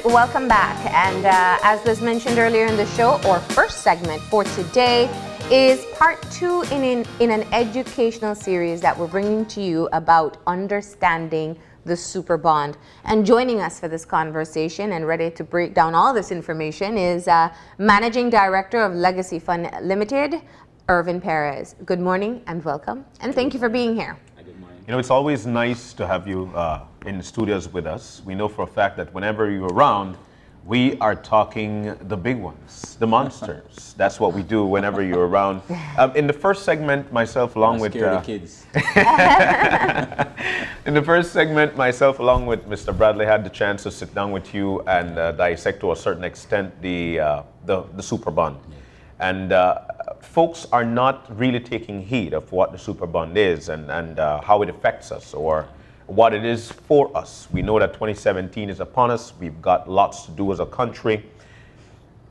right, welcome back. And as was mentioned earlier in the show, our first segment for today is part 2 in an educational series that we're bringing to you about understanding the Superbond. And joining us for this conversation and ready to break down all this information is Managing Director of Legacy Fund Limited, Ervin Perez. Good morning and welcome. And thank you for being here. You know, it's always nice to have you in the studios with us. We know for a fact that whenever you're around, we are talking the big ones, the monsters. That's what we do whenever you're around. In the first segment, myself along with kids. in the first segment, myself along with Mr. Bradley had the chance to sit down with you and dissect to a certain extent the Superbond. And folks are not really taking heed of what the Superbond is and how it affects us or what it is for us. We know that 2017 is upon us. We've got lots to do as a country.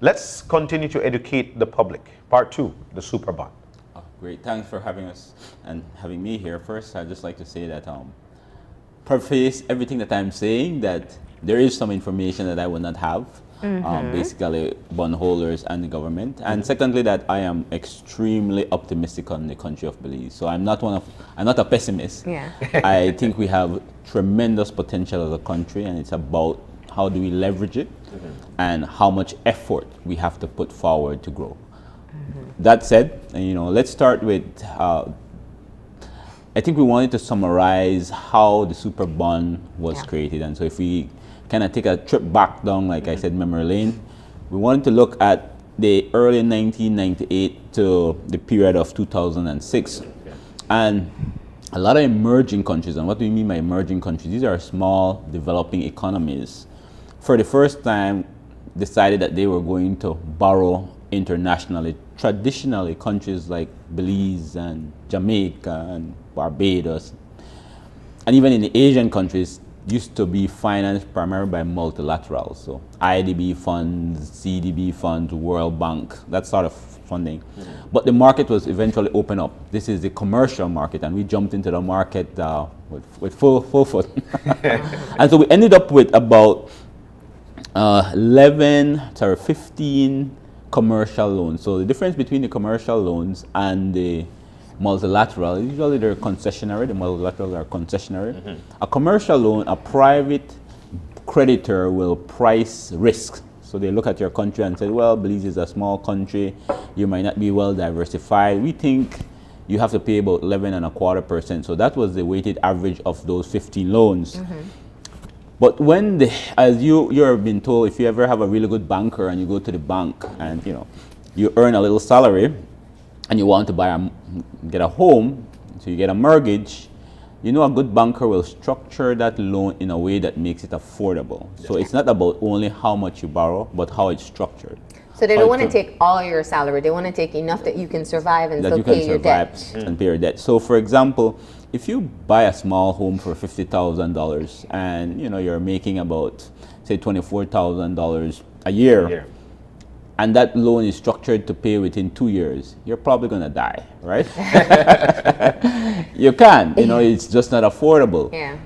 Let's continue to educate the public. Part 2, the Superbond. Oh, great. Thanks for having us and having me here. First, I'd just like to say that preface everything that I'm saying that there is some information that I will not have. Basically bondholders and the government, and secondly that I am extremely optimistic on the country of Belize. So I'm not a pessimist. Yeah. I think we have tremendous potential as a country, and it's about how do we leverage it and how much effort we have to put forward to grow. That said, let's start with I think we wanted to summarize how the Superbond was created, and so if we kind of take a trip back down, like I said, memory lane. We wanted to look at the early 1998 to the period of 2006. And a lot of emerging countries, and what do we mean by emerging countries? These are small developing economies. For the first time, decided that they were going to borrow internationally. Traditionally, countries like Belize and Jamaica and Barbados, and even in the Asian countries, used to be financed primarily by multilaterals, so IDB funds, CDB funds, World Bank, that sort of funding. But the market was eventually opened up. This is the commercial market, and we jumped into the market with full foot. And so we ended up with about 15 commercial loans. So the difference between the commercial loans and the multilateral, usually they're concessionary, the multilaterals are concessionary. A commercial loan, a private creditor will price risk. So they look at your country and say, well, Belize is a small country, you might not be well diversified. We think you have to pay about 11.25%. So that was the weighted average of those 15 loans. But when as you're been told, if you ever have a really good banker and you go to the bank and you earn a little salary, and you want to get a home, so you get a mortgage, a good banker will structure that loan in a way that makes it affordable. So it's not about only how much you borrow, but how it's structured. So they don't want to take all your salary. They want to take enough that you can survive and still pay your debt. And pay your debt. So for example, if you buy a small home for $50,000 and you're making about, say, $24,000 a year, and that loan is structured to pay within 2 years, you're probably going to die, right? You can't, it's just not affordable. Yeah.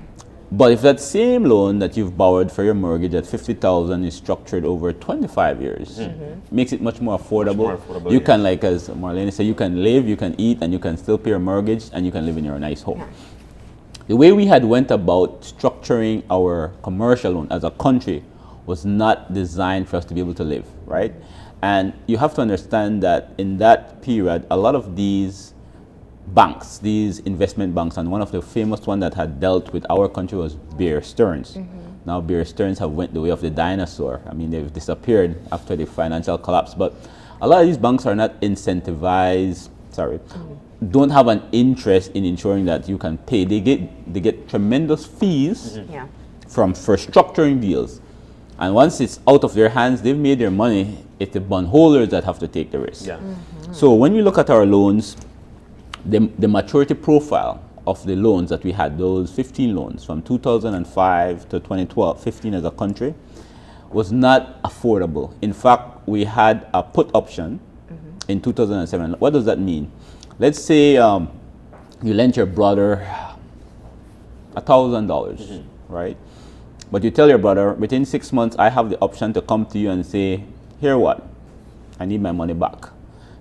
But if that same loan that you've borrowed for your mortgage at $50,000 is structured over 25 years, makes it much more affordable. You can, like as Marlene said, you can live, you can eat, and you can still pay your mortgage, and you can live in your nice home. Yeah. The way we had went about structuring our commercial loan as a country was not designed for us to be able to live, right? And you have to understand that in that period, a lot of these banks, these investment banks, and one of the famous one that had dealt with our country was Bear Stearns. Now Bear Stearns have went the way of the dinosaur. I mean, they've disappeared after the financial collapse. But a lot of these banks are not incentivized, don't have an interest in ensuring that you can pay. They get tremendous fees for structuring deals. And once it's out of their hands, they've made their money. It's the bondholders that have to take the risk. So when we look at our loans, the maturity profile of the loans that we had, those 15 loans from 2005 to 2012, 15 as a country, was not affordable. In fact, we had a put option in 2007. What does that mean? Let's say you lent your brother $1,000, right? But you tell your brother, within 6 months, I have the option to come to you and say, here what? I need my money back.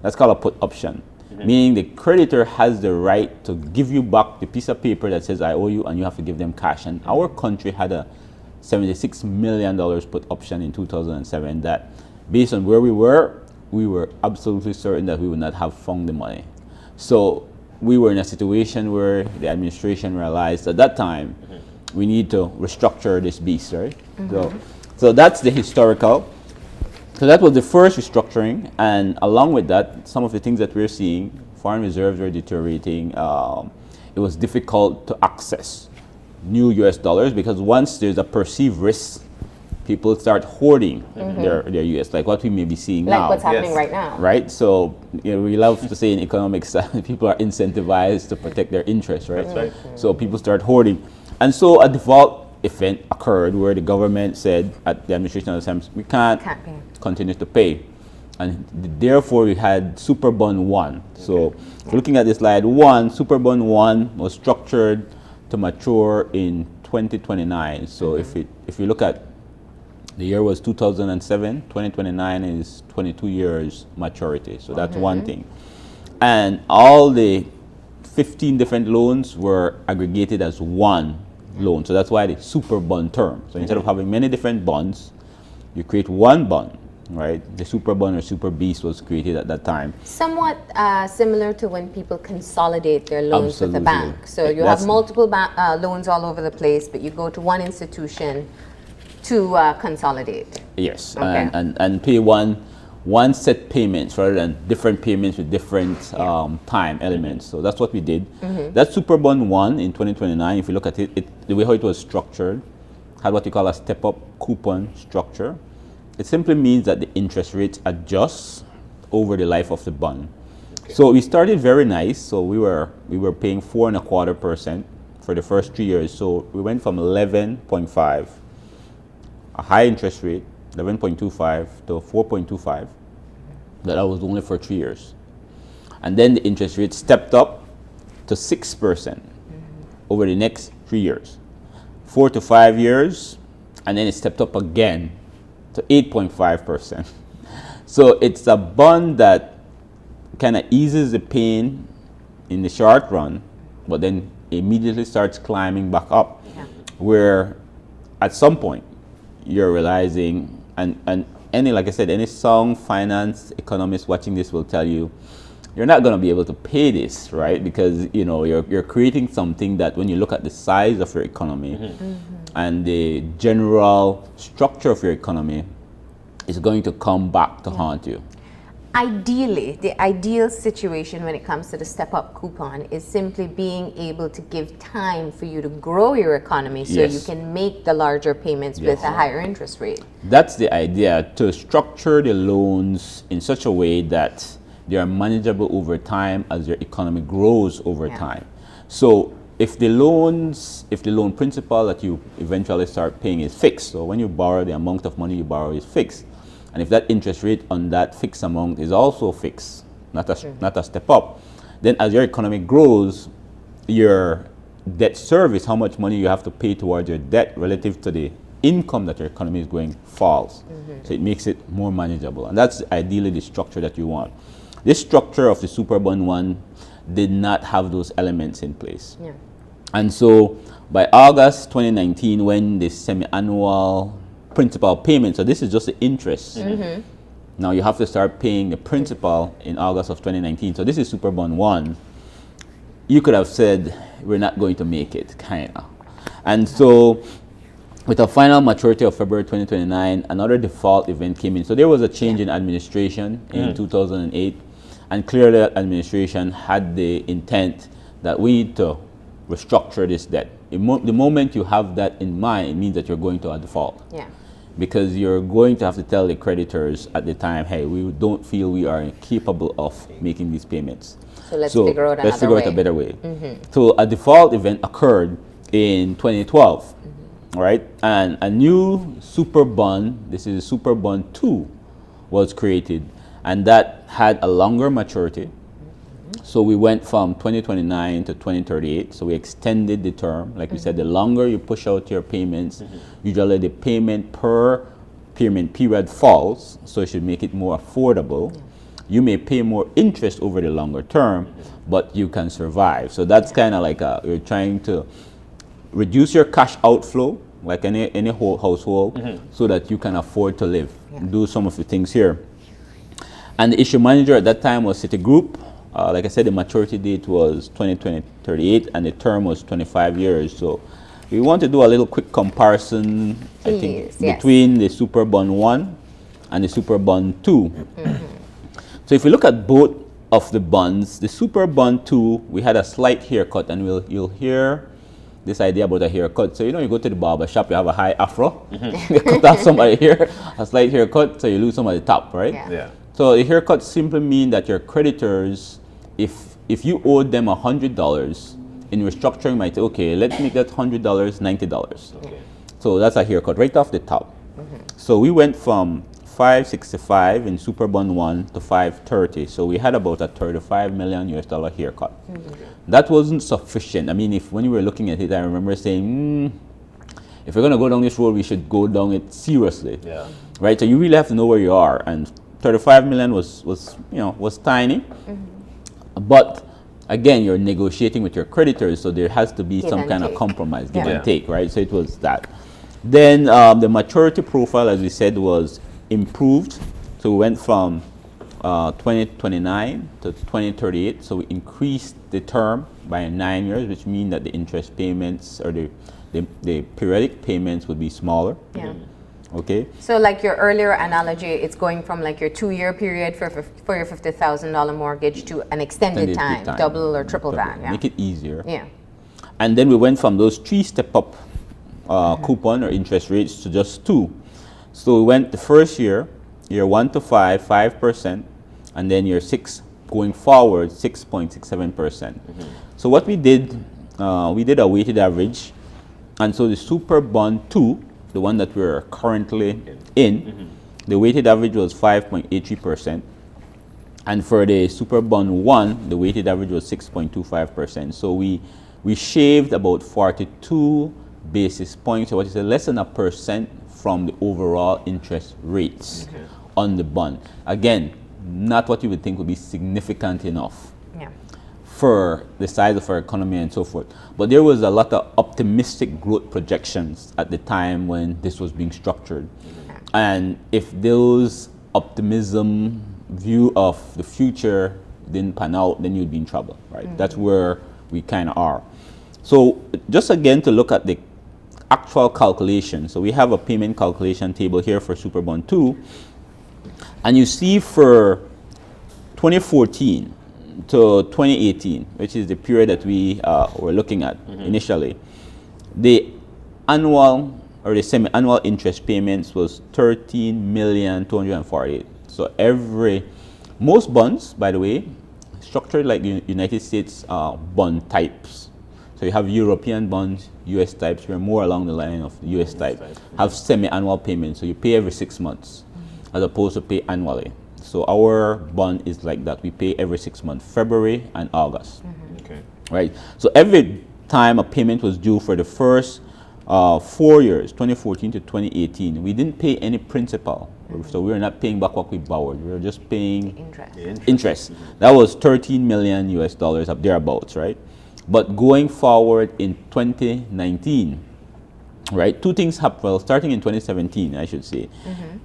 That's called a put option. Meaning the creditor has the right to give you back the piece of paper that says I owe you, and you have to give them cash. And our country had a $76 million put option in 2007 that, based on where we were absolutely certain that we would not have found the money. So we were in a situation where the administration realized at that time we need to restructure this beast, right? So that's the historical. So that was the first restructuring, and along with that, some of the things that we're seeing, foreign reserves were deteriorating. It was difficult to access new US dollars because once there's a perceived risk, people start hoarding their US, like what we may be seeing like now. what's happening right now. Right? So we love to say in economics that people are incentivized to protect their interests, right? That's right. So people start hoarding. And so a default event occurred where the government said at the administration of the time, we can't continue to pay. And therefore we had Superbond 1. So looking at this slide, Superbond 1 was structured to mature in 2029. So if you look at the year was 2007, 2029 is 22 years maturity. So that's one thing. And all the 15 different loans were aggregated as one loan. So that's why the Superbond term. So instead of having many different bonds, you create one bond, right? The Superbond or Super Beast was created at that time. Somewhat similar to when people consolidate their loans with a Absolutely. bank. So you have multiple loans all over the place, but you go to one institution to consolidate. Yes, Okay. and pay one set payments rather than different payments with different time elements. So that's what we did. That Superbond 1 in 2029, if you look at it, the way how it was structured, had what you call a step-up coupon structure. It simply means that the interest rate adjusts over the life of the bond. So we started very nice. So we were paying 4.25% for the first 3 years. So we went from 11.5, a high interest rate, 11.25 to 4.25. That was only for 3 years. And then the interest rate stepped up to 6% over the next 3 years. 4 to 5 years, and then it stepped up again to 8.5%. So it's a bond that kind of eases the pain in the short run, but then immediately starts climbing back up, where at some point you're realizing, and any, like I said, any sound finance economist watching this will tell you, you're not going to be able to pay this, right? Because you're creating something that when you look at the size of your economy and the general structure of your economy, is going to come back to haunt you. Ideally, the ideal situation when it comes to the step-up coupon is simply being able to give time for you to grow your economy so you can make the larger payments with a higher interest rate. That's the idea, to structure the loans in such a way that they are manageable over time as your economy grows over time. So if the loan principal that you eventually start paying is fixed, so when you borrow, the amount of money you borrow is fixed. And if that interest rate on that fixed amount is also fixed, not a step up, then as your economy grows, your debt service, how much money you have to pay towards your debt relative to the income that your economy is going, falls. So it makes it more manageable. And that's ideally the structure that you want. This structure of the Superbond 1 did not have those elements in place. And so by August 2019, when the semi-annual principal payment, so this is just the interest. Now you have to start paying the principal in August of 2019. So this is Superbond 1. You could have said, we're not going to make it, kind of. And so with a final maturity of February 2029, another default event came in. So there was a change in administration in 2008. And clearly that administration had the intent that we need to restructure this debt. The moment you have that in mind, it means that you're going to a default. Because you're going to have to tell the creditors at the time, hey, we don't feel we are capable of making these payments. So let's figure out a better way. So a default event occurred in 2012, right? And a new Superbond, this is Superbond 2, was created, and that had a longer maturity, So we went from 2029 to 2038. So we extended the term. Like we said, the longer you push out your payments, usually the payment per payment period falls. So it should make it more affordable. You may pay more interest over the longer term, but you can survive. So that's kind of like you're trying to reduce your cash outflow, like any whole household, so that you can afford to live, do some of the things here. And the issue manager at that time was Citigroup. Like I said, the maturity date was 2038 and the term was 25 years. So we want to do a little quick comparison, I think, between the Superbond 1 and the Superbond 2. So if we look at both of the bonds, the Superbond 2, we had a slight haircut, and you'll hear this idea about a haircut. So you go to the barber shop, you have a high afro, you cut off somebody here, a slight haircut, so you lose some at the top, right? Yeah. So the haircut simply mean that your creditors, if you owed them $100, in restructuring might say, okay, let's make that $100 $90. Okay. So that's a haircut right off the top. So we went from 565 in Superbond 1 to 530. So we had about a $35 million haircut. That wasn't sufficient. I mean, when you were looking at it, I remember saying, if we're going to go down this road, we should go down it seriously. Yeah. Right? So you really have to know where you are. And 35 million was tiny. But again, you're negotiating with your creditors, so there has to be some kind of compromise, give and take, right? So it was that. Then the maturity profile, as we said, was improved. So we went from 2029 to 2038. So we increased the term by 9 years, which means that the interest payments or the periodic payments would be smaller. Yeah. Okay. So like your earlier analogy, it's going from like your 2-year period for your $50,000 mortgage to an extended time, double or triple that. Yeah. Make it easier. Yeah. And then we went from those 3 step-up coupon or interest rates to just 2. So we went the first year 1 to 5, 5%, and then year 6 going forward, 6.67%. So what we did a weighted average, and so the Superbond 2, the one that we're currently in, the weighted average was 5.83%. And for the Superbond 1, the weighted average was 6.25%. So we shaved about 42 basis points, or what is less than 1% from the overall interest rates on the bond. Again, not what you would think would be significant enough for the size of our economy and so forth. But there was a lot of optimistic growth projections at the time when this was being structured. And if those optimism view of the future didn't pan out, then you'd be in trouble, right? That's where we kind of are. So just again to look at the actual calculation. So we have a payment calculation table here for Superbond 2. And you see for 2014 to 2018, which is the period that we were looking at initially, the annual or the semi-annual interest payments was $13,248,000. So most bonds, by the way, structured like the United States bond types. So you have European bonds, US types, we're more along the line of the US type, have semi-annual payments. So you pay every 6 months as opposed to pay annually. So our bond is like that. We pay every 6 months, February and August. Okay. Right? So every time a payment was due for the first 4 years, 2014 to 2018, we didn't pay any principal. So we were not paying back what we borrowed. We were just paying interest. That was $13 million up thereabouts, right? But going forward in 2019, right, 2 things happened. Well, starting in 2017, I should say,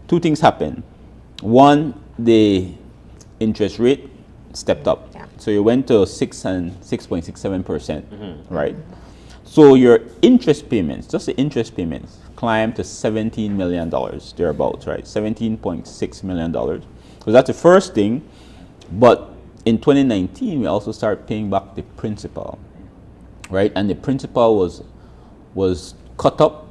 2 things happened. One, the interest rate stepped up. So you went to 6.67%, right? So your interest payments, just the interest payments, climbed to $17 million, thereabouts, right? $17.6 million. So that's the first thing. But in 2019, we also started paying back the principal, right? And the principal was cut up.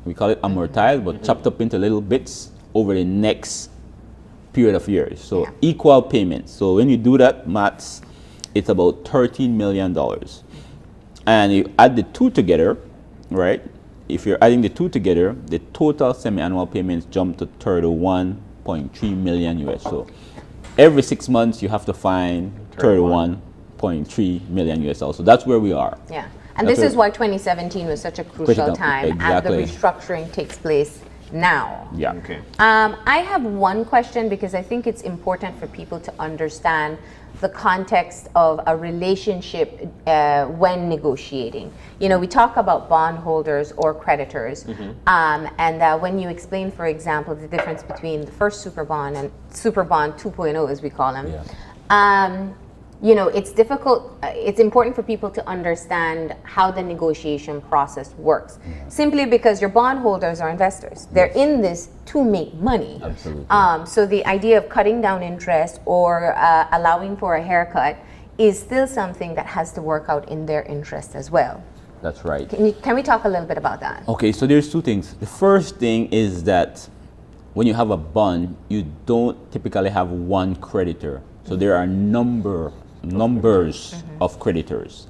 We call it amortized, but chopped up into little bits over the next period of years. So equal payments. So when you do that maths, it's about $13 million. And you add the 2 together, right? If you're adding the 2 together, the total semi-annual payments jump to $31.3 million US. So every 6 months you have to find $31 $1.3 million US dollars. So that's where we are. Yeah. And That's this is why 2017 was such a crucial time, exactly. as the restructuring takes place now. Yeah. Okay. I have one question, because I think it's important for people to understand the context of a relationship when negotiating. You know, we talk about bondholders or creditors, and when you explain, for example, the difference between the first Superbond and Superbond 2.0, as we call them, you know, it's difficult, it's important for people to understand how the negotiation process works. Simply because your bondholders are investors. They're in this to make money. Absolutely. So the idea of cutting down interest or allowing for a haircut is still something that has to work out in their interest as well. That's right. Can we talk a little bit about that? Okay, so there's two things. The first thing is that when you have a bond, you don't typically have one creditor. So there are numbers of creditors.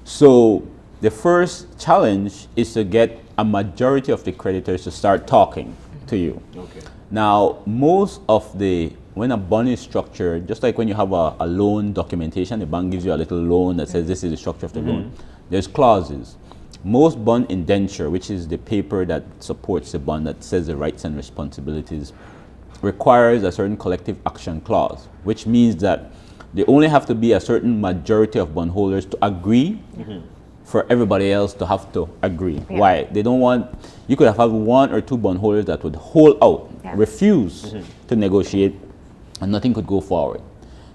So the first challenge is to get a majority of the creditors to start talking to you. Okay. Now, when a bond is structured, just like when you have a loan documentation, the bank gives you a little loan that says this is the structure of the loan. There's clauses. Most bond indenture, which is the paper that supports the bond that says the rights and responsibilities, requires a certain collective action clause, which means that they only have to be a certain majority of bondholders to agree for everybody else to have to agree. Yeah. Why? They don't want, you could have one or two bondholders that would hold out, refuse to negotiate, and nothing could go forward.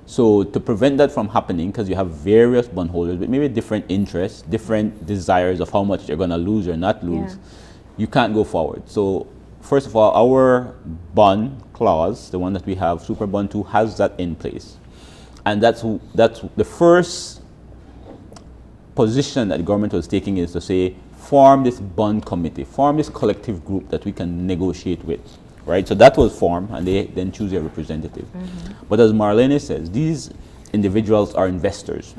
So to prevent that from happening, because you have various bondholders with maybe different interests, different desires of how much you're going to lose or not lose, you can't go forward. So first of all, our bond clause, the one that we have, Superbond 2, has that in place. And that's the first position that the government was taking, is to say, form this bond committee, form this collective group that we can negotiate with, right? So that was formed, and they then choose their representative. But as Marlene says, these individuals are investors.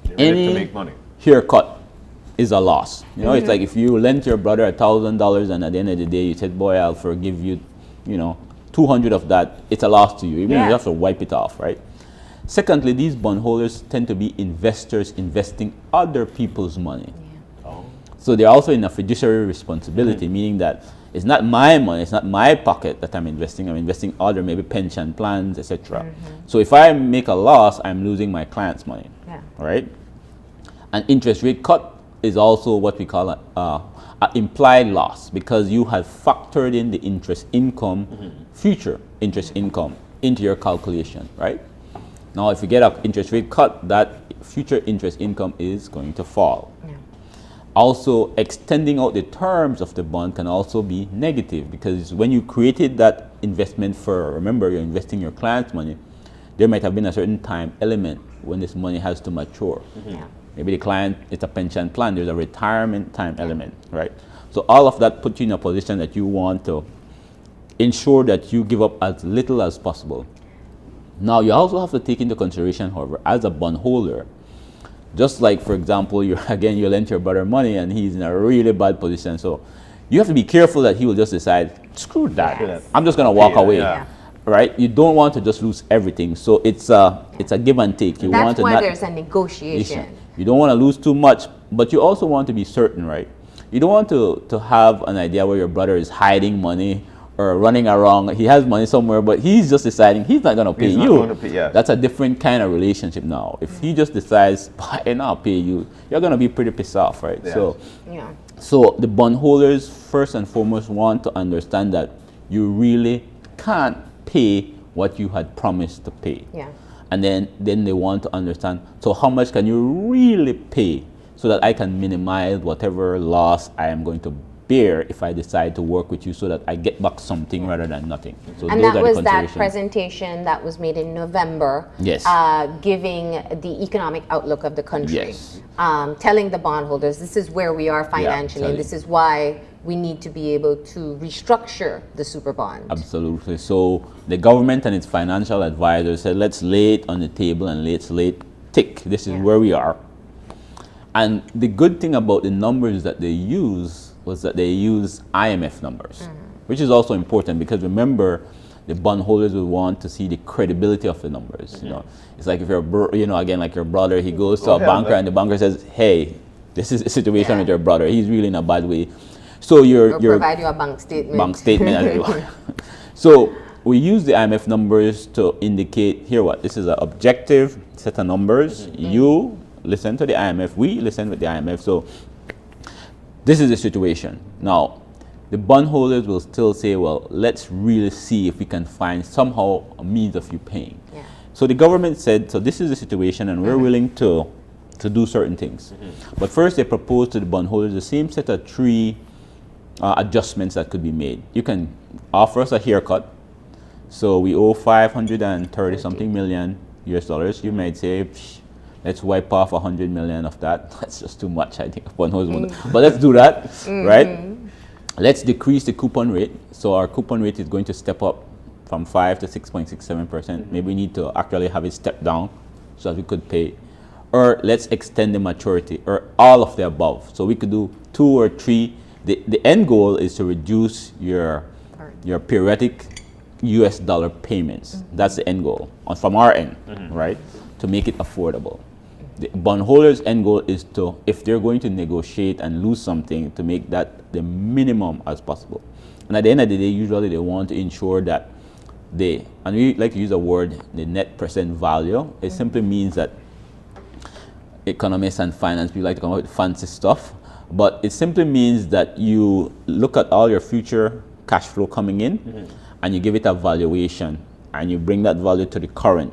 They're in it to make money. Haircut is a loss. You know, it's like if you lent your brother $1,000 and at the end of the day you said, boy, I'll forgive you, you know, 200 of that, it's a loss to you. Even if you have to wipe it off, right? Secondly, these bondholders tend to be investors investing other people's money. So they're also in a fiduciary responsibility, meaning that it's not my money, it's not my pocket that I'm investing other, maybe pension plans, etc. So if I make a loss, I'm losing my client's money, right? An interest rate cut is also what we call an implied loss, because you have factored in the interest income, future interest income, into your calculation, right? Now, if you get an interest rate cut, that future interest income is going to fall. Also, extending out the terms of the bond can also be negative, because when you created that investment remember, you're investing your client's money, there might have been a certain time element when this money has to mature. Maybe the client, it's a pension plan, there's a retirement time element, right? So all of that puts you in a position that you want to ensure that you give up as little as possible. Now, you also have to take into consideration, however, as a bondholder, just like, for example, you lent your brother money and he's in a really bad position. So you have to be careful that he will just decide, screw that, I'm just going to walk away, right? You don't want to just lose everything. So it's a give and take. That's why there's a negotiation. You don't want to lose too much, but you also want to be certain, right? You don't want to have an idea where your brother is hiding money or running around. He has money somewhere, but he's just deciding he's not going to pay you. That's a different kind of relationship now. If he just decides, and I'll pay you, you're going to be pretty pissed off, right? So the bondholders, first and foremost, want to understand that you really can't pay what you had promised to pay. And then they want to understand, so how much can you really pay so that I can minimize whatever loss I am going to bear if I decide to work with you, so that I get back something rather than nothing. So and that was that presentation that was made in November, giving the economic outlook of the country, telling the bondholders this is where we are financially, and this is why we need to be able to restructure the Superbond. Absolutely. So the government and its financial advisors said, let's lay it on the table and let's lay it tick. This is where we are. And the good thing about the numbers that they use was that they use IMF numbers, which is also important, because remember, the bondholders will want to see the credibility of the numbers. You know, it's like if you're, again, like your brother, he goes to a banker and the banker says, "Hey, this is a situation with your brother. He's really in a bad way." So you're provide you a bank statement. Bank statement as well. So we use the IMF numbers to indicate here what this is an objective set of numbers. You listen to the IMF. We listen with the IMF. So this is the situation now. The bondholders will still say, well, let's really see if we can find somehow a means of you paying. Yeah. So the government said, so this is the situation and we're willing to do certain things. But first they proposed to the bondholders the same set of 3 adjustments that could be made. You can offer us a haircut. So we owe 530 something million US dollars. You might say, let's wipe off 100 million of that. That's just too much, I think. Bondholders but let's do that, right? Let's decrease the coupon rate. So our coupon rate is going to step up from 5 to 6.67%. Maybe we need to actually have it step down so that we could pay. Or let's extend the maturity, or all of the above. So we could do 2 or 3. The end goal is to reduce your periodic US dollar payments. That's the end goal from our end, right? To make it affordable. The bondholders' end goal is to, if they're going to negotiate and lose something, to make that the minimum as possible. And at the end of the day, usually they want to ensure that and we like to use the word, the net present value. It simply means that economists and finance people like to come up with fancy stuff, but it simply means that you look at all your future cash flow coming in and you give it a valuation and you bring that value to the current,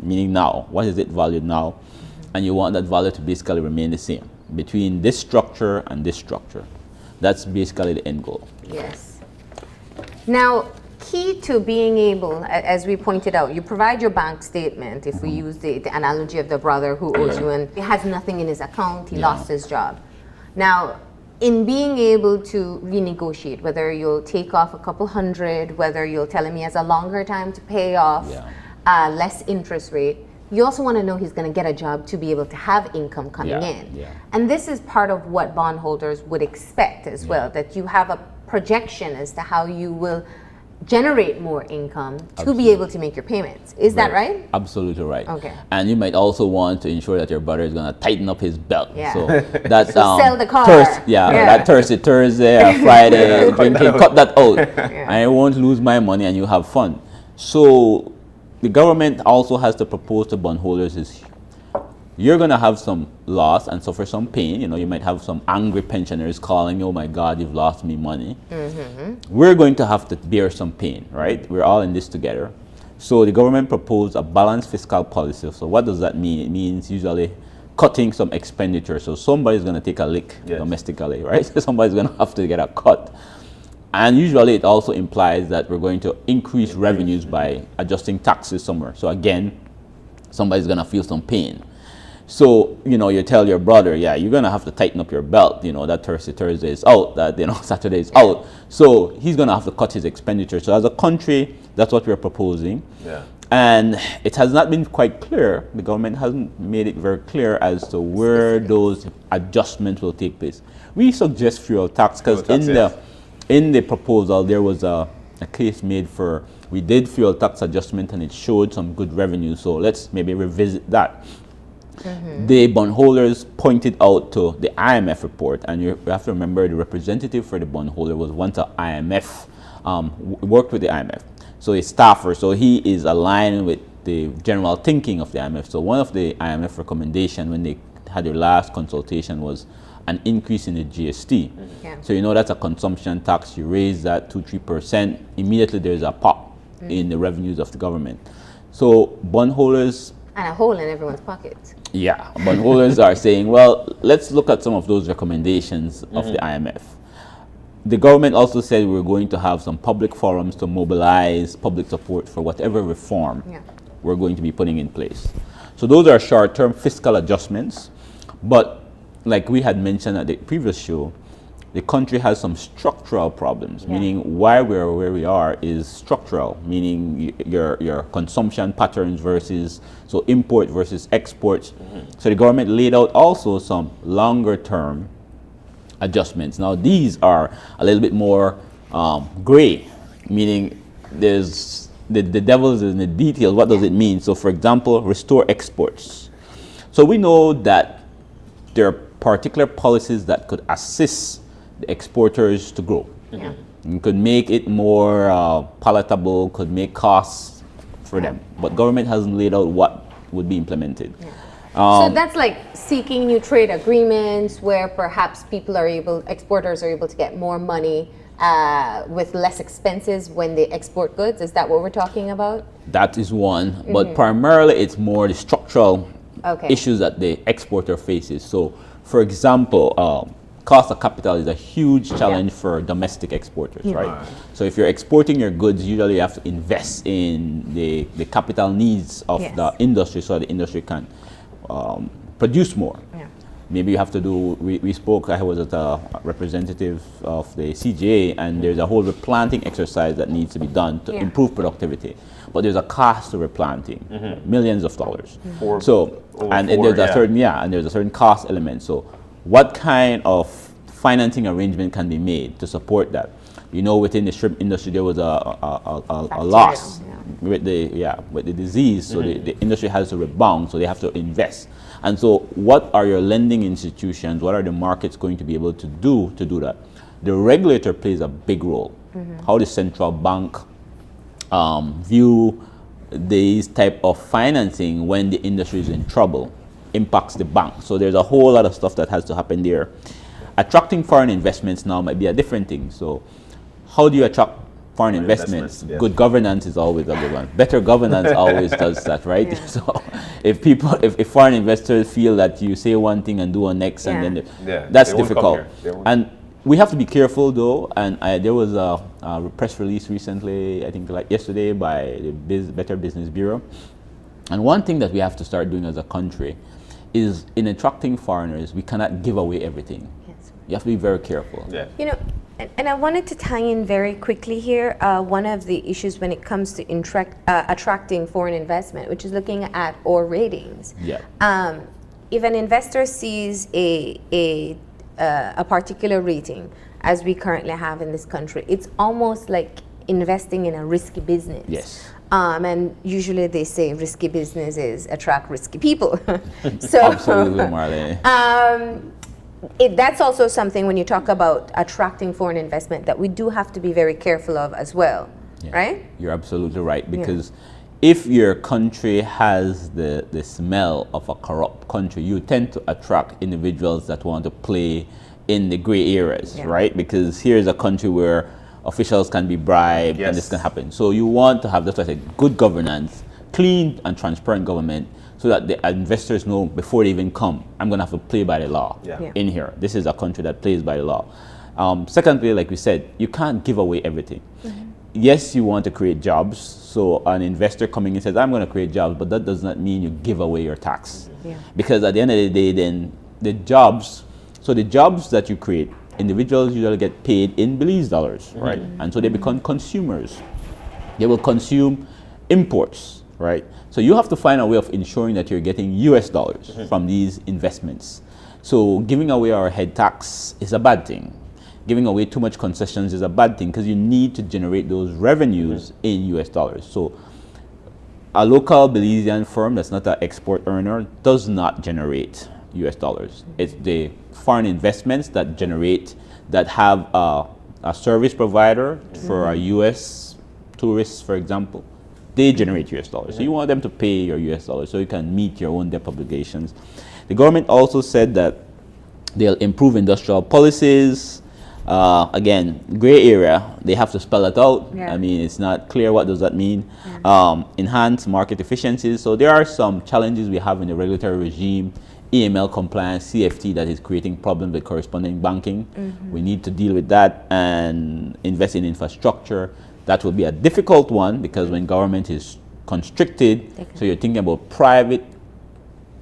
meaning now. What is it valued now? And you want that value to basically remain the same between this structure and this structure. That's basically the end goal. Yes. Now, key to being able, as we pointed out, you provide your bank statement. If we use the analogy of the brother who owes you and he has nothing in his account, he lost his job. Now, in being able to renegotiate, whether you'll take off a couple hundred, whether you'll tell him he has a longer time to pay off, less interest rate, you also want to know he's going to get a job to be able to have income coming in. Yeah. And this is part of what bondholders would expect as well, that you have a projection as to how you will generate more income to be able to make your payments. Is that right? Absolutely right. Okay. And you might also want to ensure that your brother is going to tighten up his belt. Yeah. So that's sell the car. That Thursday, Friday, drinking, cut that out. I won't lose my money and you have fun. So the government also has to propose to bondholders is you're going to have some loss and suffer some pain. You might have some angry pensioners calling, "Oh my God, you've lost me money." We're going to have to bear some pain, right? We're all in this together. So the government proposed a balanced fiscal policy. So what does that mean? It means usually cutting some expenditure. So somebody's going to take a lick domestically, right? Somebody's going to have to get a cut. And usually it also implies that we're going to increase revenues by adjusting taxes somewhere. So again, somebody's going to feel some pain. So, you tell your brother, you're going to have to tighten up your belt. That Thursday is out, that, Saturday is out. So he's going to have to cut his expenditure. So as a country, that's what we're proposing. Yeah. And it has not been quite clear. The government hasn't made it very clear as to where those adjustments will take place. We suggest fuel tax because in the proposal, there was a case made for, we did fuel tax adjustment and it showed some good revenue. So let's maybe revisit that. The bondholders pointed out to the IMF report, and you have to remember the representative for the bondholder was once an IMF, worked with the IMF. So a staffer, so he is aligned with the general thinking of the IMF. So one of the IMF recommendations when they had their last consultation was an increase in the GST. So that's a consumption tax. You raise that 2-3%, immediately there's a pop in the revenues of the government. So bondholders, and a hole in everyone's pocket. Yeah, bondholders are saying, well, let's look at some of those recommendations of the IMF. The government also said we're going to have some public forums to mobilize public support for whatever reform we're going to be putting in place. So those are short-term fiscal adjustments, but like we had mentioned at the previous show, the country has some structural problems, meaning why we're where we are is structural, meaning your consumption patterns versus, so import versus exports. So the government laid out also some longer term adjustments. Now these are a little bit more gray, meaning there's the devil is in the details. What does it mean? So, for example, restore exports. So we know that there are particular policies that could assist the exporters to grow. And could make it more palatable, could make costs for them. But government hasn't laid out what would be implemented. So that's like seeking new trade agreements where perhaps exporters are able to get more money with less expenses when they export goods. Is that what we're talking about? That is one, but primarily it's more the structural issues that the exporter faces. So, for example, cost of capital is a huge challenge for domestic exporters, right? So if you're exporting your goods, usually you have to invest in the capital needs of the industry so the industry can produce more. Maybe you have to do, we spoke, I was at a representative of the CGA, and there's a whole replanting exercise that needs to be done to improve productivity. But there's a cost to replanting, millions of dollars. There's a certain cost element. So what kind of financing arrangement can be made to support that? You know, within the shrimp industry, there was a loss with the disease, so the industry has to rebound, so they have to invest. And so what are your lending institutions, what are the markets going to be able to do that? The regulator plays a big role. How the central bank view these type of financing when the industry is in trouble impacts the bank. So there's a whole lot of stuff that has to happen there. Attracting foreign investments now might be a different thing. So how do you attract foreign investments? Good governance is always a good one. Better governance always does that, right? So if foreign investors feel that you say one thing and do a next, and then that's difficult. And we have to be careful though. And there was a press release recently, I think like yesterday, by the Better Business Bureau. And one thing that we have to start doing as a country is in attracting foreigners, we cannot give away everything. You have to be very careful. You know, and I wanted to tie in very quickly here, one of the issues when it comes to attracting foreign investment, which is looking at our ratings. If an investor sees a particular rating, as we currently have in this country, it's almost like investing in a risky business. And usually they say risky businesses attract risky people. So absolutely, Marlene. That's also something when you talk about attracting foreign investment that we do have to be very careful of as well, right? You're absolutely right, because if your country has the smell of a corrupt country, you tend to attract individuals that want to play in the gray areas, right? Because here's a country where officials can be bribed and this can happen. So you want to have, that's why I said, good governance, clean and transparent government, so that the investors know before they even come, I'm going to have to play by the law in here. This is a country that plays by the law. Secondly, like we said, you can't give away everything. Yes, you want to create jobs. So an investor coming in says, I'm going to create jobs, but that does not mean you give away your tax. Because at the end of the day, then the jobs that you create, individuals usually get paid in Belize dollars, right? And so they become consumers. They will consume imports, right? So you have to find a way of ensuring that you're getting US dollars from these investments. So giving away our head tax is a bad thing. Giving away too much concessions is a bad thing, because you need to generate those revenues in US dollars. So a local Belizean firm that's not an export earner does not generate US dollars. It's the foreign investments that have a service provider for a US tourists, for example. They generate US dollars. So you want them to pay your US dollars so you can meet your own debt obligations. The government also said that they'll improve industrial policies. Again, gray area, they have to spell it out. I mean, it's not clear what does that mean. Enhance market efficiencies. So there are some challenges we have in the regulatory regime. EML compliance, CFT, that is creating problems with correspondent banking. We need to deal with that and invest in infrastructure. That will be a difficult one, because when government is constricted, so you're thinking about private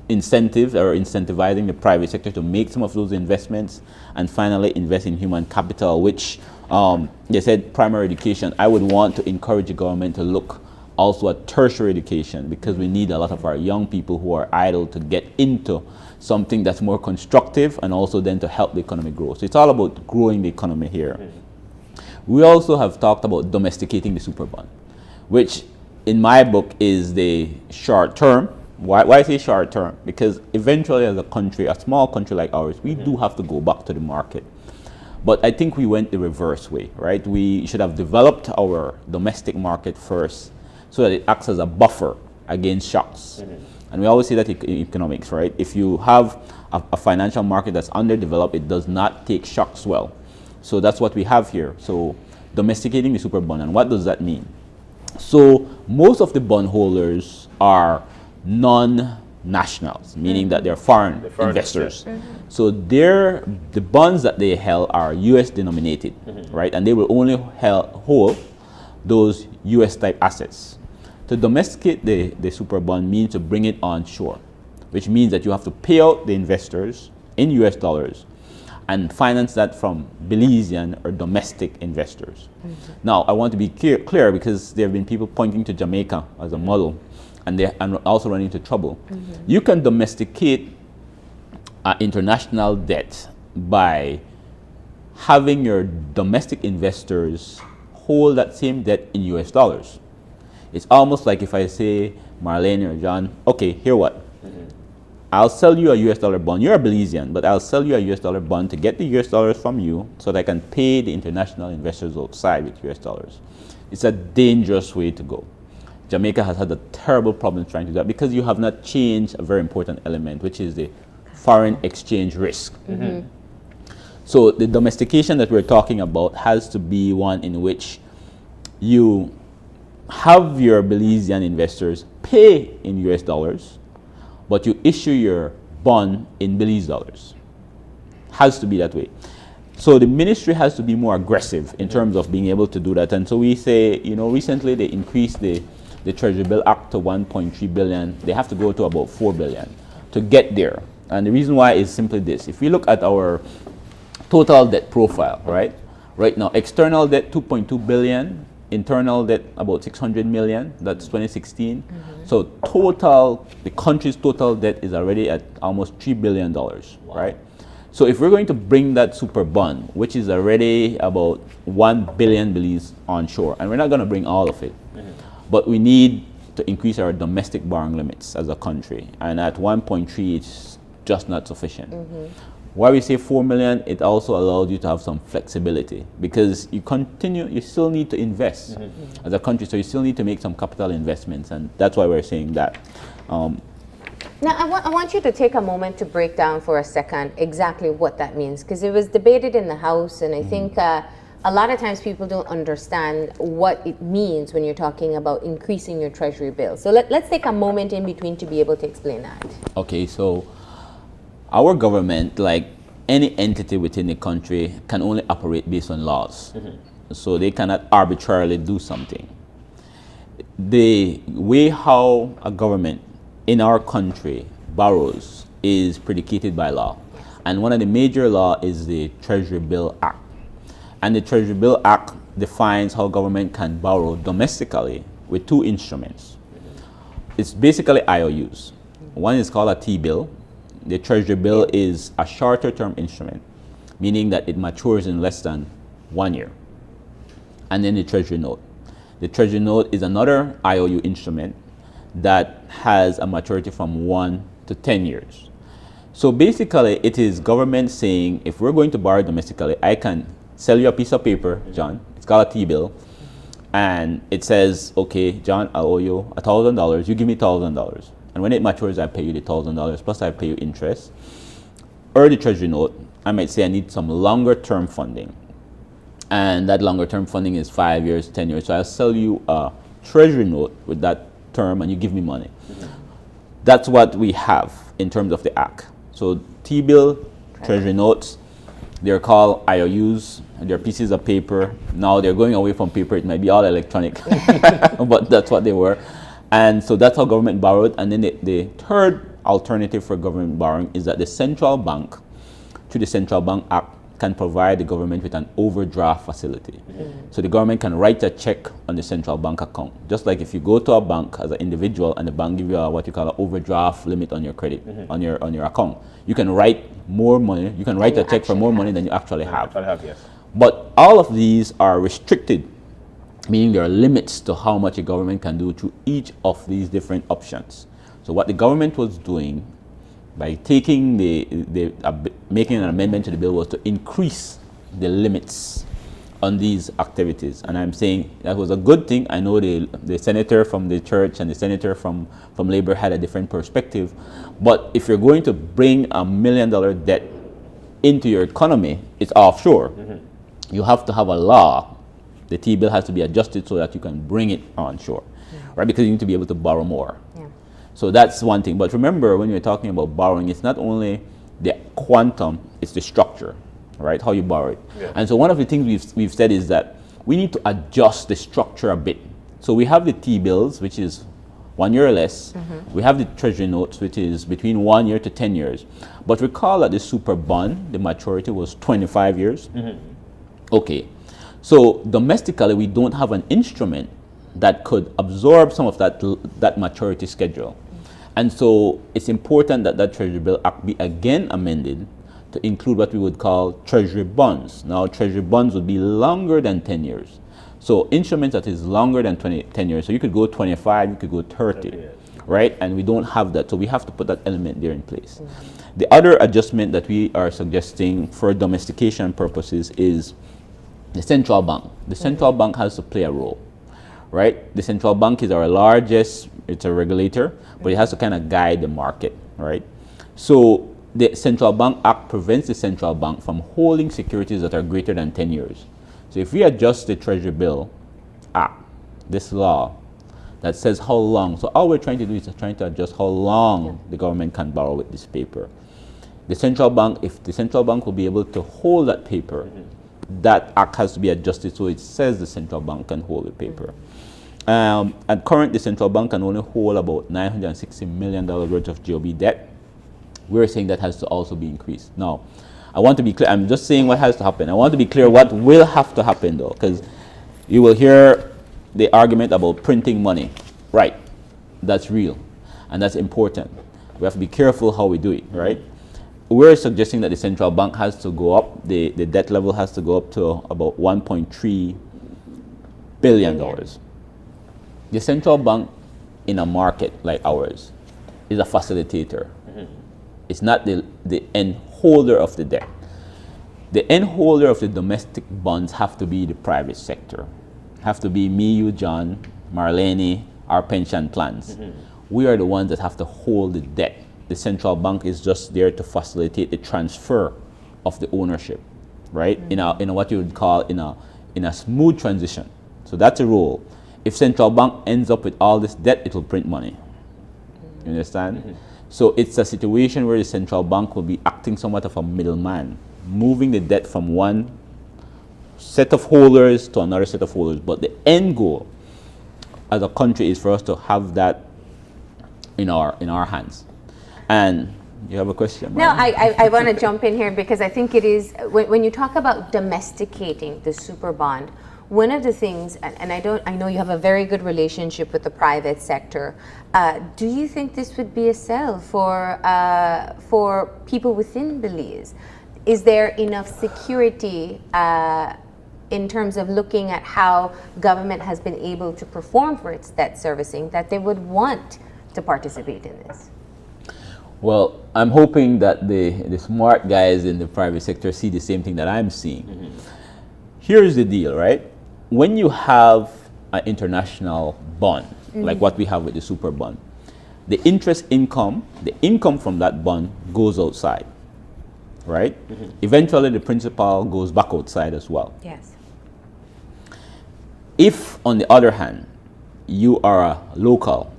incentives or incentivizing the private sector to make some of those investments, and finally invest in human capital, which they said primary education. I would want to encourage the government to look also at tertiary education, because we need a lot of our young people who are idle to get into something that's more constructive and also then to help the economy grow. So it's all about growing the economy here. We also have talked about domesticating the Superbond. which in my book is the short term. Why I say short term? Because eventually as a country, a small country like ours, we do have to go back to the market. But I think we went the reverse way, right? We should have developed our domestic market first so that it acts as a buffer against shocks. And we always say that in economics, right? If you have a financial market that's underdeveloped, it does not take shocks well. So that's what we have here. So domesticating the Superbond. And what does that mean? So most of the bondholders are non-nationals, meaning that they're foreign investors. So the bonds that they held are US denominated, right? And they will only hold those US type assets. To domesticate the Superbond means to bring it onshore, which means that you have to pay out the investors in US dollars and finance that from Belizean or domestic investors. Now, I want to be clear because there have been people pointing to Jamaica as a model, and they are also running into trouble. You can domesticate international debt by having your domestic investors hold that same debt in US dollars. It's almost like if I say, Marlene or John, okay, here what? I'll sell you a US dollar bond. You're a Belizean, but I'll sell you a US dollar bond to get the US dollars from you so that I can pay the international investors outside with US dollars. It's a dangerous way to go. Jamaica has had a terrible problem trying to do that because you have not changed a very important element, which is the foreign exchange risk. So the domestication that we're talking about has to be one in which you have your Belizean investors pay in US dollars, but you issue your bond in Belize dollars. Has to be that way. So the ministry has to be more aggressive in terms of being able to do that. And so we say, you know, recently they increased the Treasury Bill Act to 1.3 billion. They have to go to about 4 billion to get there. And the reason why is simply this. If we look at our total debt profile, right? Right now, external debt 2.2 billion, internal debt about 600 million. That's 2016. So total, the country's total debt is already at almost $3 billion, right? So if we're going to bring that Superbond, which is already about 1 billion Belize onshore, and we're not going to bring all of it, but we need to increase our domestic borrowing limits as a country. And at 1.3, it's just not sufficient. Why we say 4 million, it also allows you to have some flexibility because you still need to invest as a country, so you still need to make some capital investments, and that's why we're saying that. Now, I want you to take a moment to break down for a second exactly what that means, because it was debated in the House, and I think a lot of times people don't understand what it means when you're talking about increasing your Treasury bills. So let's take a moment in between to be able to explain that. Okay, so our government, like any entity within the country, can only operate based on laws. So they cannot arbitrarily do something. The way how a government in our country borrows is predicated by law. And one of the major law is the Treasury Bill Act. And the Treasury Bill Act defines how government can borrow domestically with two instruments. It's basically IOUs. One is called a T-bill. The Treasury Bill is a shorter term instrument, meaning that it matures in less than 1 year. And then the Treasury Note. The Treasury Note is another IOU instrument that has a maturity from 1 to 10 years. So basically, it is government saying, if we're going to borrow domestically, I can sell you a piece of paper, John. It's called a T-bill. And it says, okay, John, I owe you $1,000. You give me $1,000. And when it matures, I pay you the $1,000 plus I pay you interest. Or the Treasury Note, I might say I need some longer term funding. And that longer term funding is 5 years, 10 years. So I'll sell you a Treasury Note with that term and you give me money. That's what we have in terms of the Act. So T-bill, Treasury Notes, they're called IOUs. They're pieces of paper. Now they're going away from paper. It might be all electronic, but that's what they were. And so that's how government borrowed. And then the third alternative for government borrowing is that the central bank, through the Central Bank Act, can provide the government with an overdraft facility. So the government can write a check on the central bank account. Just like if you go to a bank as an individual and the bank give you what you call an overdraft limit on your credit, on your account. You can write more money, you can write a check for more money than you actually have. Yes. But all of these are restricted meaning there are limits to how much a government can do through each of these different options. So what the government was doing by taking making an amendment to the bill was to increase the limits on these activities. And I'm saying that was a good thing. I know the senator from the church and the senator from Labor had a different perspective. But if you're going to bring $1 million debt into your economy, it's offshore. You have to have a law. The T-bill has to be adjusted so that you can bring it onshore, right? Because you need to be able to borrow more. So that's one thing. But remember, when you're talking about borrowing, it's not only the quantum, it's the structure, right? How you borrow it. And so one of the things we've said is that we need to adjust the structure a bit. So we have the T-bills, which is 1 year or less. We have the Treasury notes, which is between 1 year to 10 years. But recall that the Superbond, the maturity was 25 years. Okay. So domestically, we don't have an instrument that could absorb some of that maturity schedule. And so it's important that that Treasury Bill Act be again amended to include what we would call Treasury bonds. Now, Treasury bonds would be longer than 10 years. So instruments that is longer than 10 years. So you could go 25, you could go 30, right? And we don't have that. So we have to put that element there in place. The other adjustment that we are suggesting for domestication purposes is the central bank. The central bank has to play a role, right? The central bank is our largest, it's a regulator, but it has to kind of guide the market, right? So the Central Bank Act prevents the central bank from holding securities that are greater than 10 years. So if we adjust the Treasury Bill Act, this law that says how long, so all we're trying to do is trying to adjust how long the government can borrow with this paper. The central bank, if the central bank will be able to hold that paper, that act has to be adjusted so it says the central bank can hold the paper. At current, the central bank can only hold about $960 million worth of GOB debt. We're saying that has to also be increased. Now, I want to be clear. I'm just saying what has to happen. I want to be clear what will have to happen, though, because you will hear the argument about printing money. Right. That's real. And that's important. We have to be careful how we do it, right? We're suggesting that the central bank has to go up. The debt level has to go up to about $1.3 billion. The central bank in a market like ours is a facilitator. It's not the end holder of the debt. The end holder of the domestic bonds have to be the private sector. Have to be me, you, John, Marlene, our pension plans. We are the ones that have to hold the debt. The central bank is just there to facilitate the transfer of the ownership, right? In what you would call in a smooth transition. So that's a role. If central bank ends up with all this debt, it will print money. You understand? So it's a situation where the central bank will be acting somewhat of a middleman, moving the debt from one set of holders to another set of holders. But the end goal as a country is for us to have that in our hands. And you have a question? No, I want to jump in here because I think it is, when you talk about domesticating the Superbond, one of the things, and I know you have a very good relationship with the private sector. Do you think this would be a sell for people within Belize? Is there enough security in terms of looking at how government has been able to perform for its debt servicing that they would want to participate in this? Well, I'm hoping that the smart guys in the private sector see the same thing that I'm seeing. Here's the deal, right? When you have an international bond, like what we have with the Superbond, the interest income, the income from that bond goes outside, right? Eventually, the principal goes back outside as well. Yes. If, on the other hand, you are a local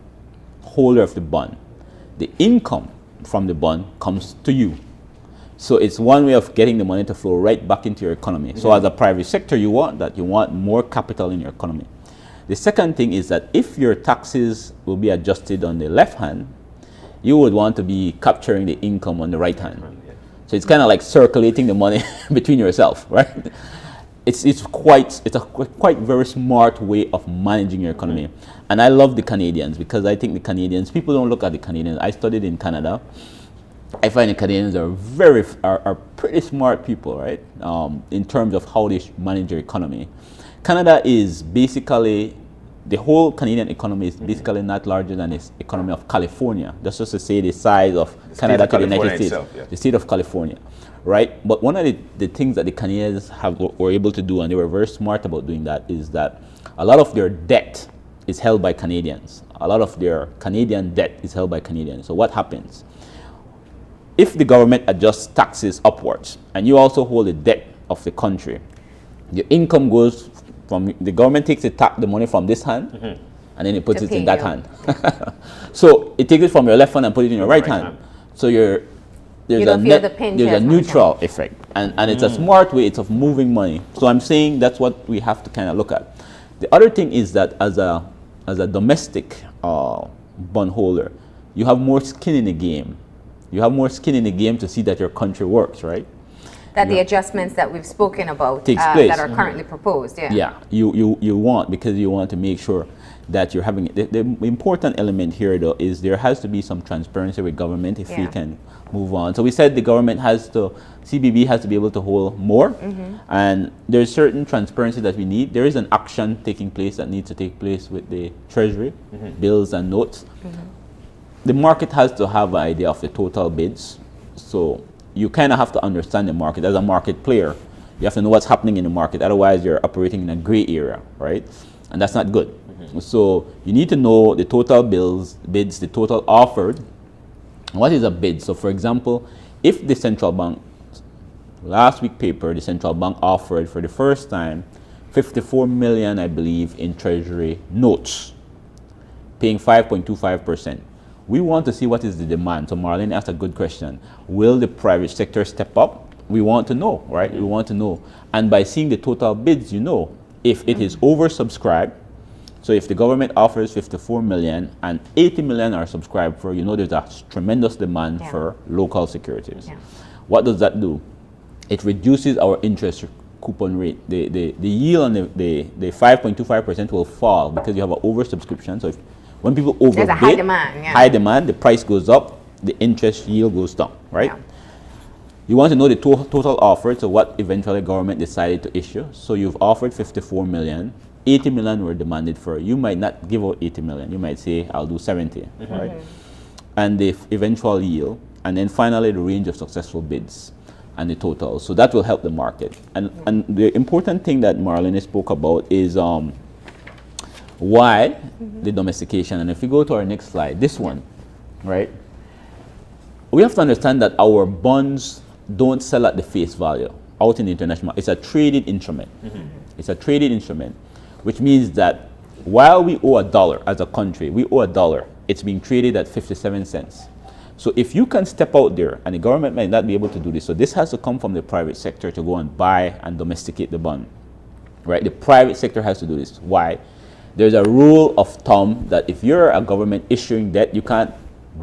holder of the bond, the income from the bond comes to you. So it's one way of getting the money to flow right back into your economy. So as a private sector, you want that. You want more capital in your economy. The second thing is that if your taxes will be adjusted on the left hand, you would want to be capturing the income on the right hand. So it's kind of like circulating the money between yourself, right? It's a quite very smart way of managing your economy. And I love the Canadians because I think the Canadians, people don't look at the Canadians. I studied in Canada. I find the Canadians are pretty smart people, right? In terms of how they manage their economy. Canada is basically, the whole Canadian economy is basically not larger than the economy of California. That's just to say the size of Canada to the United States, the state of California, right? But one of the things that the Canadians were able to do, and they were very smart about doing that, is that a lot of their debt is held by Canadians. A lot of their Canadian debt is held by Canadians. So what happens? If the government adjusts taxes upwards, and you also hold the debt of the country, your income goes from, the government takes the money from this hand, and then it puts it in that hand. So it takes it from your left hand and puts it in your right hand. So there's a neutral effect, and it's a smart way. It's of moving money. So I'm saying that's what we have to kind of look at. The other thing is that as a domestic bondholder, you have more skin in the game. You have more skin in the game to see that your country works, right? That the adjustments that we've spoken about takes place. That are currently proposed, Yeah, you want, because you want to make sure that you're having it. The important element here, though, is there has to be some transparency with government if we can move on. So we said the government CBB has to be able to hold more, and there's certain transparency that we need. There is an action taking place that needs to take place with the Treasury Bills and notes. The market has to have an idea of the total bids. So you kind of have to understand the market. As a market player, you have to know what's happening in the market. Otherwise, you're operating in a gray area, right? And that's not good. So you need to know the total bids, the total offered. What is a bid? So for example, if the central bank, last week paper, the central bank offered for the first time 54 million, I believe, in Treasury notes, paying 5.25%. We want to see what is the demand. So Marlene asked a good question. Will the private sector step up? We want to know, right? We want to know. And by seeing the total bids, you know if it is oversubscribed. So if the government offers 54 million and 80 million are subscribed for, you know there's a tremendous demand for local securities. What does that do? It reduces our interest coupon rate. The yield on the 5.25% will fall because you have an oversubscription. So when people overbid, there's a high demand, the price goes up, the interest yield goes down, right? You want to know the total offered, so what eventually government decided to issue. So you've offered 54 million, 80 million were demanded for. You might not give out 80 million. You might say, I'll do 70, right? And the eventual yield, and then finally the range of successful bids and the total. So that will help the market. And the important thing that Marlene spoke about is why the domestication. And if we go to our next slide, this one, right? We have to understand that our bonds don't sell at the face value out in the international. It's a traded instrument. It's a traded instrument, which means that while we owe $1 as a country, we owe $1, it's being traded at 57 cents. So if you can step out there, and the government might not be able to do this, so this has to come from the private sector to go and buy and domesticate the bond, right? The private sector has to do this. Why? There's a rule of thumb that if you're a government issuing debt, you can't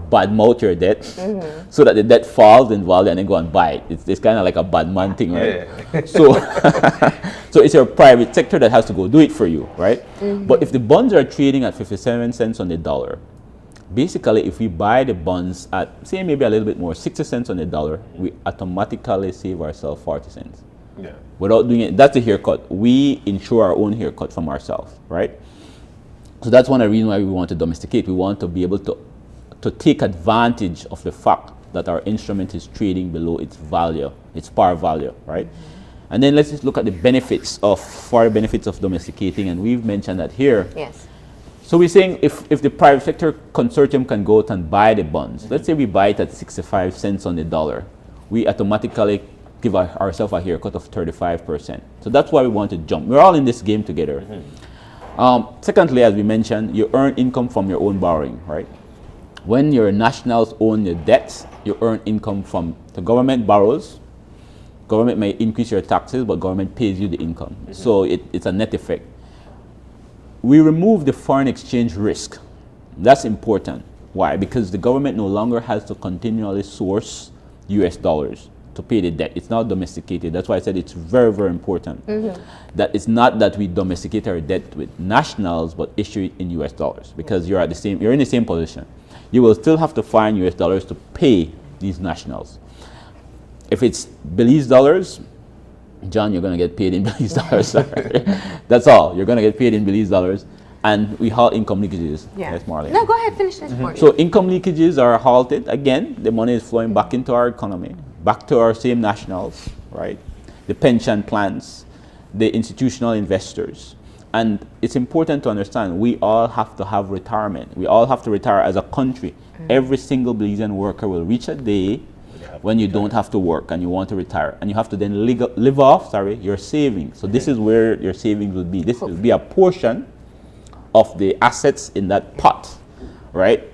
badmouth your debt so that the debt falls in value and then go and buy it. It's kind of like a bad man thing, right? So, so it's your private sector that has to go do it for you, right? But if the bonds are trading at 57 cents on the dollar, basically if we buy the bonds at, say maybe a little bit more, 60 cents on the dollar, we automatically save ourselves 40 cents. Without doing it, that's a haircut. We insure our own haircut from ourselves, right? So that's one of the reasons why we want to domesticate. We want to be able to take advantage of the fact that our instrument is trading below its value, its par value, right? And then let's just look at the benefits of domesticating, and we've mentioned that here. So we're saying if the private sector consortium can go out and buy the bonds, let's say we buy it at 65 cents on the dollar, we automatically give ourselves a haircut of 35%. So that's why we want to jump. We're all in this game together. Secondly, as we mentioned, you earn income from your own borrowing, right? When your nationals own your debts, you earn income from the government borrows. Government may increase your taxes, but government pays you the income. So it's a net effect. We remove the foreign exchange risk. That's important. Why? Because the government no longer has to continually source US dollars to pay the debt. It's now domesticated. That's why I said it's very, very important. That it's not that we domesticate our debt with nationals, but issue it in US dollars, because you're in the same position. You will still have to find US dollars to pay these nationals. If it's Belize dollars, John, you're going to get paid in Belize dollars. Sorry. That's all. You're going to get paid in Belize dollars. And we halt income leakages. Yeah. Yes, Marlene. No, go ahead, finish this point. So income leakages are halted. Again, the money is flowing back into our economy, back to our same nationals, right? The pension plans, the institutional investors. And it's important to understand we all have to have retirement. We all have to retire as a country. Every single Belizean worker will reach a day when you don't have to work and you want to retire. And you have to then live off your savings. So this is where your savings will be. This will be a portion of the assets in that pot, right?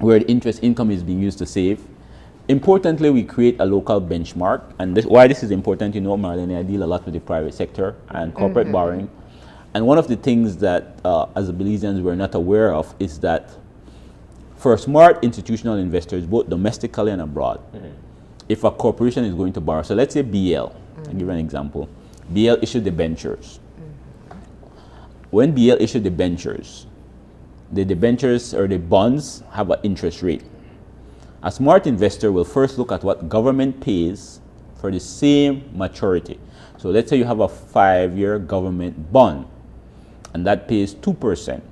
Where the interest income is being used to save. Importantly, we create a local benchmark. And why this is important, you know, Marlene, I deal a lot with the private sector and corporate borrowing. And one of the things that, as Belizeans, we're not aware of is that for smart institutional investors, both domestically and abroad, if a corporation is going to borrow, so let's say BL, I'll give you an example. BL issued debentures. When BL issued debentures, the debentures or the bonds have an interest rate. A smart investor will first look at what government pays for the same maturity. So let's say you have a 5-year government bond, and that pays 2%.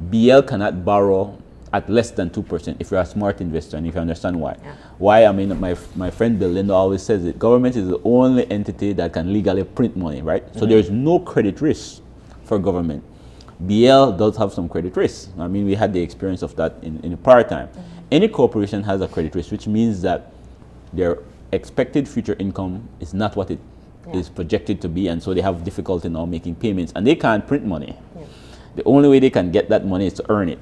BL cannot borrow at less than 2% if you're a smart investor, and if you understand why. Yeah. Why? I mean, my friend Bill Lindo always says that government is the only entity that can legally print money, right? So there's no credit risk for government. BL does have some credit risk. I mean, we had the experience of that in the prior time. Any corporation has a credit risk, which means that their expected future income is not what it is projected to be, and so they have difficulty now making payments, and they can't print money. The only way they can get that money is to earn it,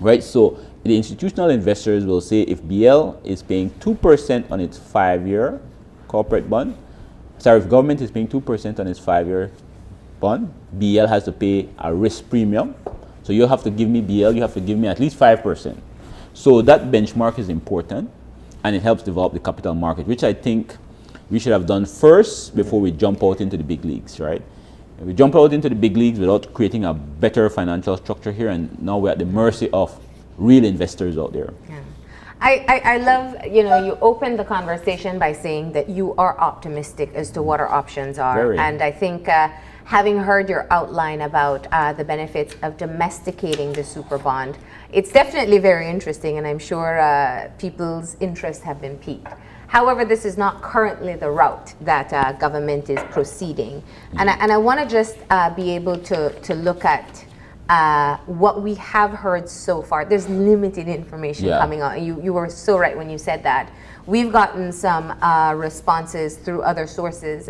right? So the institutional investors will say if BL is paying 2% on its 5-year corporate bond, if government is paying 2% on its 5-year bond, BL has to pay a risk premium. So you have to give me BL, you have to give me at least 5%. So that benchmark is important, and it helps develop the capital market, which I think we should have done first before we jump out into the big leagues, right? We jump out into the big leagues without creating a better financial structure here, and now we're at the mercy of real investors out there. Yeah. I love, you opened the conversation by saying that you are optimistic as to what our options are. Very. And I think having heard your outline about the benefits of domesticating the Superbond, it's definitely very interesting, and I'm sure people's interests have been piqued. However, this is not currently the route that government is proceeding. And I want to just be able to look at what we have heard so far. There's limited information coming on. You were so right when you said that. We've gotten some responses through other sources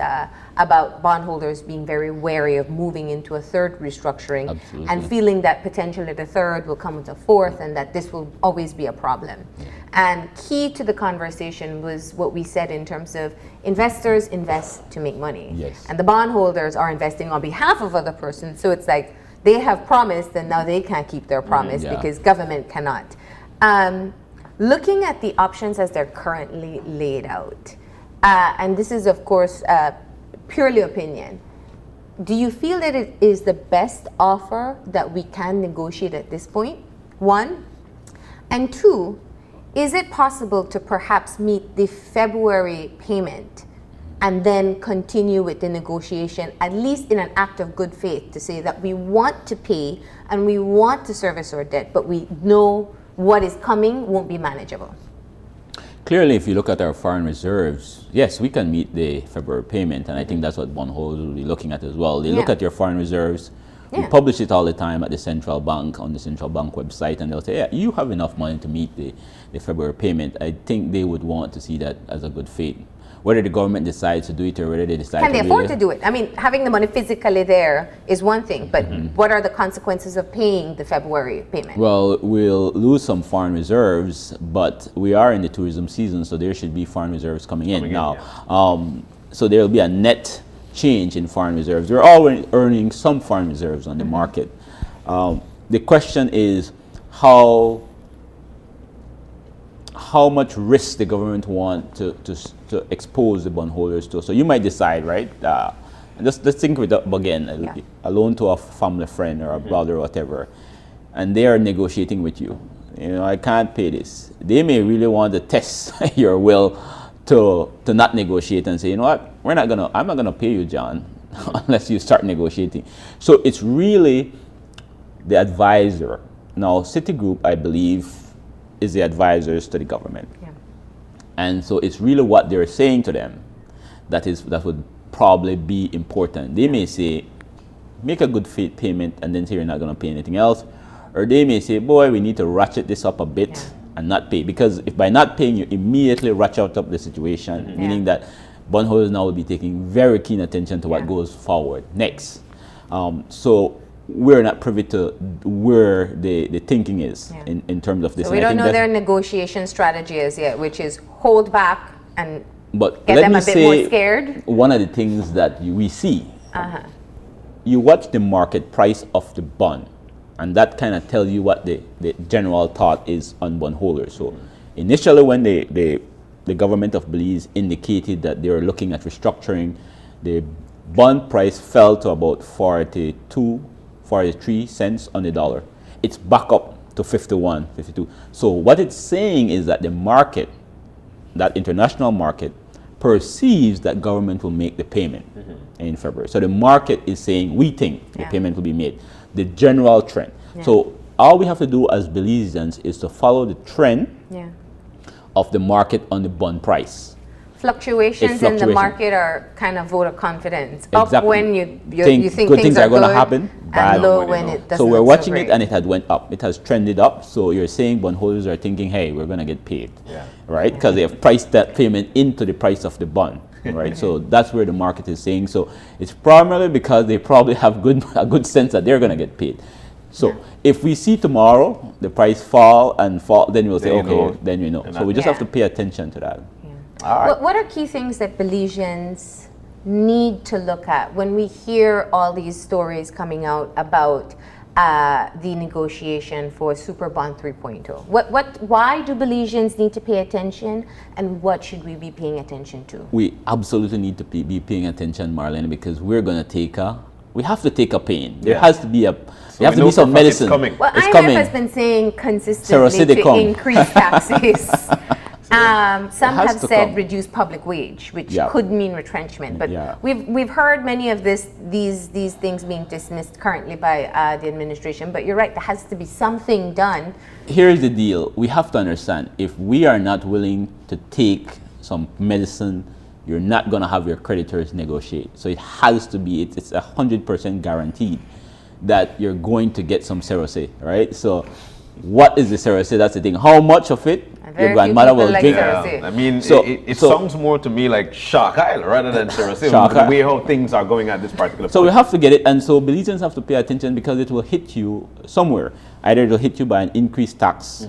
about bondholders being very wary of moving into a third restructuring and feeling that potentially the third will come with a fourth and that this will always be a problem. And key to the conversation was what we said in terms of investors invest to make money. Yes. And the bondholders are investing on behalf of other persons. So it's like they have promised and now they can't keep their promise because government cannot. Looking at the options as they're currently laid out, and this is of course purely opinion, do you feel that it is the best offer that we can negotiate at this point? One. And two, is it possible to perhaps meet the February payment and then continue with the negotiation, at least in an act of good faith, to say that we want to pay and we want to service our debt, but we know what is coming won't be manageable? Clearly, if you look at our foreign reserves, yes, we can meet the February payment, and I think that's what bondholders will be looking at as well. They look at your foreign reserves. We publish it all the time at the central bank, on the central bank website, and they'll say, yeah, you have enough money to meet the February payment. I think they would want to see that as a good faith. Whether the government decides to do it or whether they decide Can they afford to do it? I mean, having the money physically there is one thing, but what are the consequences of paying the February payment? Well, we'll lose some foreign reserves, but we are in the tourism season, so there should be foreign reserves coming in now. So there will be a net change in foreign reserves. We're already earning some foreign reserves on the market. The question is how much risk the government want to expose the bondholders to. So you might decide, right? Let's think with again, a loan to a family friend or a brother or whatever, and they are negotiating with you. I can't pay this. They may really want to test your will to not negotiate and say, you know what, I'm not gonna pay you, John, unless you start negotiating. So it's really the advisor. Now, Citigroup, I believe, is the advisors to the government. Yeah. And so it's really what they're saying to them that would probably be important. They may say, make a good faith payment and then say you're not going to pay anything else. Or they may say, boy, we need to ratchet this up a bit and not pay. Because if by not paying, you immediately ratchet up the situation, meaning that bondholders now will be taking very keen attention to what goes forward next. So we're not privy to where the thinking is in terms of this. So we don't know their negotiation strategy as yet, which is hold back and but get them a bit more scared. One of the things that we see, you watch the market price of the bond, and that kind of tells you what the general thought is on bondholders. So initially when the government of Belize indicated that they were looking at restructuring, the bond price fell to about 43 cents on the dollar. It's back up to 51, 52. So what it's saying is that the market, that international market, perceives that government will make the payment in February. So the market is saying, we think the payment will be made. The general trend. So all we have to do as Belizeans is to follow the trend of the market on the bond price. Fluctuations in the market are kind of vote of confidence. Exactly. Up when you think good things are going to happen, and low when it doesn't. So we're look watching great. it, and it had went up. It has trended up. So you're saying bondholders are thinking, hey, we're going to get paid, right? Because they have priced that payment into the price of the bond, right? So that's where the market is saying. So it's primarily because they probably have a good sense that they're going to get paid. So if we see tomorrow the price fall, then we'll say, okay, then we know. So we just have to pay attention to that. All right. What are key things that Belizeans need to look at when we hear all these stories coming out about the negotiation for Superbond 3.0? Why do Belizeans need to pay attention, and what should we be paying attention to? We absolutely need to be paying attention, Marlene, because we have to take a pain. There has to be there has to be some medicine. Well, it's IMF coming. has been saying consistently to increase taxes. Some have said reduce public wage, which could mean retrenchment. But we've heard many of these things being dismissed currently by the administration. But you're right, there has to be something done. Here's the deal. We have to understand, if we are not willing to take some medicine, you're not going to have your creditors negotiate. So it has to be, it's 100% guaranteed that you're going to get some serose, right? So what is the serose? That's the thing. How much of it your grandmother will drink? I mean, it sounds more to me like Shark Isle rather than serose. The way how things are going at this particular point. So we have to get it, and so Belizeans have to pay attention because it will hit you somewhere. Either it will hit you by an increased tax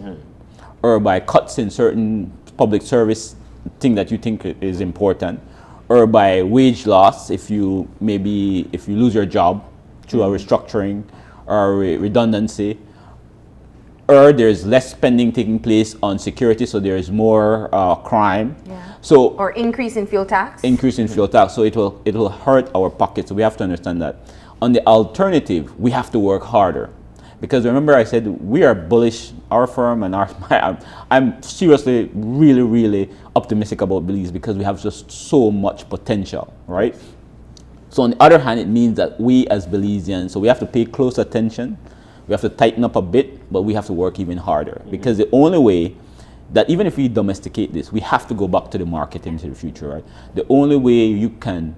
or by cuts in certain public service thing that you think is important, or by wage loss if you lose your job through a restructuring or redundancy, or there's less spending taking place on security, so there is more crime. So or increase in fuel tax. So it will hurt our pockets. So we have to understand that. On the alternative, we have to work harder. Because remember I said we are bullish, our firm and I'm seriously really, really optimistic about Belize because we have just so much potential, right? So on the other hand, it means that we as Belizeans, so we have to pay close attention, we have to tighten up a bit, but we have to work even harder. Because the only way that even if we domesticate this, we have to go back to the market into the future, right? The only way you can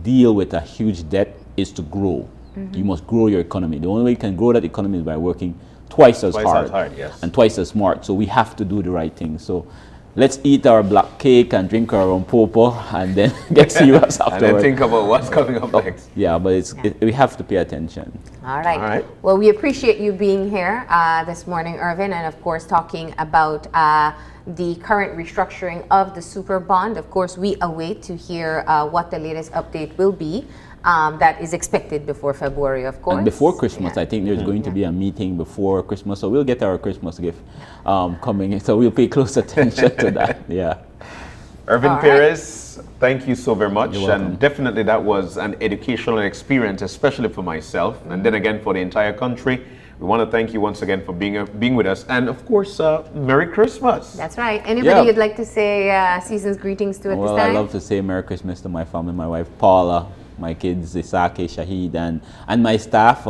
deal with a huge debt is to grow. You must grow your economy. The only way you can grow that economy is by working twice as hard and twice as smart. So we have to do the right thing. So let's eat our black cake and drink our own popo and then get serious afterwards. And then think about what's coming up next. Yeah, but we have to pay attention. All right. Well, we appreciate you being here this morning, Ervin, and of course talking about the current restructuring of the Superbond. Of course, we await to hear what the latest update will be. That is expected before February, of course. And before Christmas, I think there's going to be a meeting before Christmas, so we'll get our Christmas gift coming in. So we'll pay close attention to that. Yeah. Ervin Perez, thank you so very much. And definitely that was an educational experience, especially for myself, and then again for the entire country. We want to thank you once again for being with us. And of course, Merry Christmas. That's right. Anybody Yeah. you'd like to say season's greetings to at Well, this time? I love to say Merry Christmas to my family, my wife Paula, my kids Isake, Shahid, and my staff,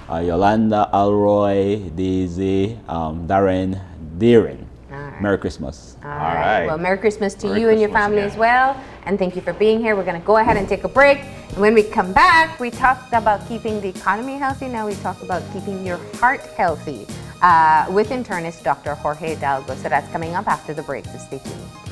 Yolanda, Alroy, Daisy, Darren, Darren. right. Merry Christmas. All right. Well, Merry Christmas to Merry you and your Christmas family again. as well. And thank you for being here. We're going to go ahead and take a break. And when we come back, we talked about keeping the economy healthy. Now we talk about keeping your heart healthy with internist Dr. Jorge Hidalgo. So that's coming up after the break. So stay tuned.